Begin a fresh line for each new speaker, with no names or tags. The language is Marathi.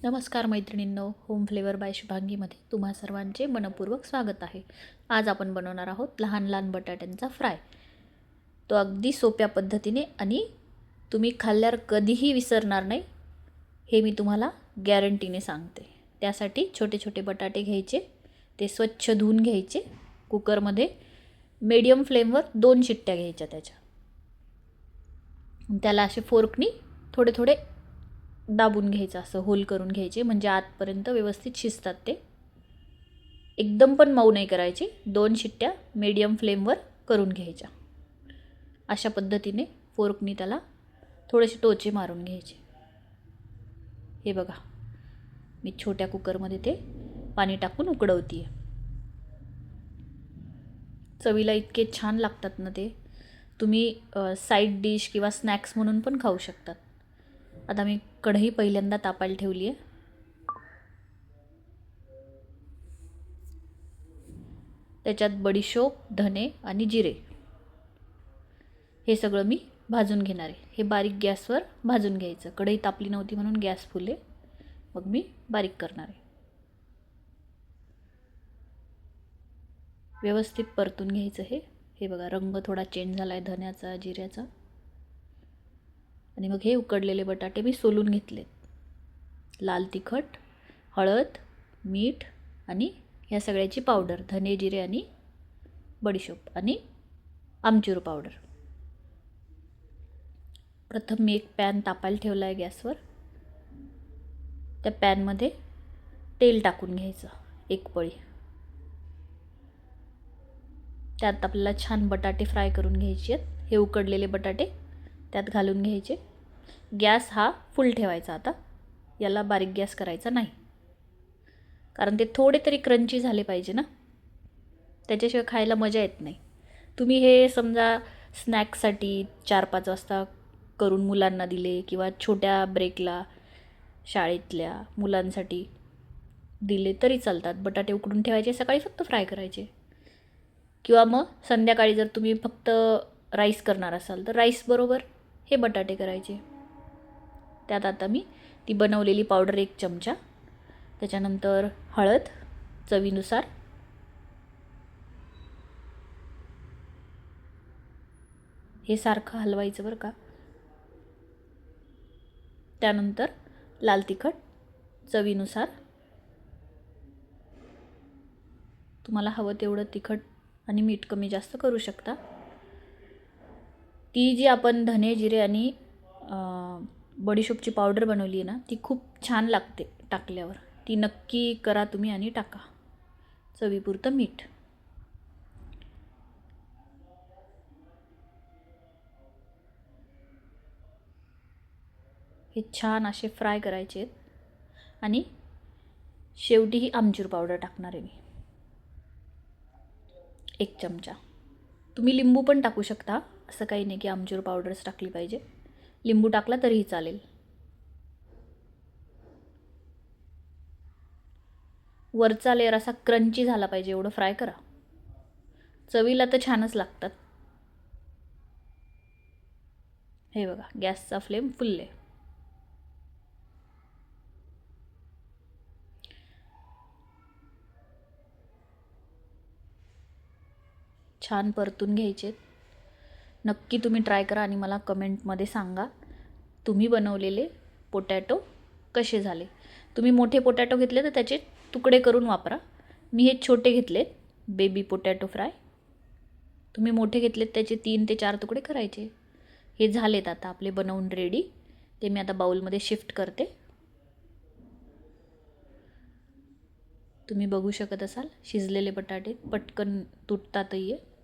नमस्कार मैत्रिणींनो, होम फ्लेवर बाय शुभांगीमध्ये तुम्हा सर्वांचे मनपूर्वक स्वागत आहे. आज आपण बनवणार आहोत लहान लहान बटाट्यांचा फ्राय. तो अगदी सोप्या पद्धतीने आणि तुम्ही खाल्ल्यावर कधीही विसरणार नाही, हे मी तुम्हाला गॅरंटीने सांगते. त्यासाठी छोटे छोटे बटाटे घ्यायचे, ते स्वच्छ धुवून घ्यायचे. कुकरमध्ये मीडियम फ्लेमवर 2 शिट्ट्या घ्यायच्या त्याच्या. त्याला असे फोर्कनी थोडे थोडे दाबून घ्यायचं, असं होल करून घ्यायचे, म्हणजे आतपर्यंत व्यवस्थित शिजतात ते. एकदम पण मऊ नाही करायचे. 2 शिट्ट्या मीडियम फ्लेमवर करून घ्यायच्या. अशा पद्धतीने फोर्कनी त्याला थोडेसे टोचे मारून घ्यायचे. हे बघा, मी छोट्या कुकरमध्ये ते पाणी टाकून उकडवते. चवीला इतके छान लागतात ना ते. तुम्ही साईड डिश किंवा स्नॅक्स म्हणून पण खाऊ शकतात. आता मी कढई पहिल्यांदा तापायला ठेवली आहे. त्याच्यात बडीशोप, धने आणि जिरे हे सगळं मी भाजून घेणार आहे. हे बारीक गॅसवर भाजून घ्यायचं. कढई तापली नव्हती म्हणून गॅस फुल आहे, मग मी बारीक करणार आहे. व्यवस्थित परतून घ्यायचं हे बघा, रंग थोडा चेंज झाला आहे धन्याचा, जिऱ्याचा. आणि मग हे उकडलेले बटाटे मी सोलून घेतलेत. लाल तिखट, हळद, मीठ आणि ह्या सगळ्याची पावडर, धने, जिरे आणि बडीशोप आणि आमचूर पावडर. प्रथम मी एक पॅन तापायला ठेवला आहे गॅसवर. त्या पॅनमध्ये तेल टाकून घ्यायचं, 1 पळी. त्यात आपल्याला छान बटाटे फ्राय करून घ्यायचे आहेत. हे उकडलेले बटाटे त्यात घालून घ्यायचे. गॅस हा फुल ठेवायचा. आता याला बारीक गॅस करायचा नाही, कारण ते थोडे तरी क्रंची झाले पाहिजे ना, त्याच्याशिवाय खायला मजा येत नाही. तुम्ही हे समजा स्नॅक्ससाठी 4-5 वाजता करून मुलांना दिले, किंवा छोट्या ब्रेकला शाळेतल्या मुलांसाठी दिले तरी चालतात. बटाटे उकडून ठेवायचे, सकाळी फक्त फ्राय करायचे. किंवा मग संध्याकाळी जर तुम्ही फक्त राईस करणार असाल तर राईसबरोबर हे बटाटे करायचे. त्यात आता मी ती बनवलेली पावडर 1 चमचा, त्याच्यानंतर हळद चवीनुसार, हे सारखं हलवायचं बरं का. त्यानंतर लाल तिखट चवीनुसार, तुम्हाला हवं तेवढं तिखट आणि मीठ कमी जास्त करू शकता. ती जी आपण धने, जिरे आणि बडीशोपची पावडर बनवली आहे ना, ती खूप छान लागते टाकल्यावर. ती नक्की करा तुम्ही आणि टाका. चवीपुरतं मीठ. हे छान असे फ्राय करायचे आहेत. आणि शेवटी ही आमचूर पावडर टाकणार आहे मी, 1 चमचा. तुम्ही लिंबू पण टाकू शकता, असं काही नाही की आमचूर पावडरच टाकली पाहिजे. लिंबू टाकला तरीही चालेल. वरचा लेअर असा क्रंची झाला पाहिजे, एवढं फ्राय करा. चवीला तर छानच लागतात. हे बघा, गॅसचा फ्लेम फुल आहे. छान परतून घ्यायचे. नक्की तुम्ही ट्राय करा आणि मला कमेंटमध्ये सांगा तुम्ही बनवलेले पोटॅटो कसे झाले. तुम्ही मोठे पोटॅटो घेतले तर त्याचे तुकडे करून वापरा. मी हे छोटे घेतलेत, बेबी पोटॅटो फ्राय. तुम्ही मोठे घेतलेत त्याचे 3 ते 4 तुकडे करायचे. हे झालेत आता आपले बनवून रेडी. ते मी आता बाउलमध्ये शिफ्ट करते. तुम्ही बघू शकत असाल, शिजलेले बटाटे पटकन तुटतातही आहे.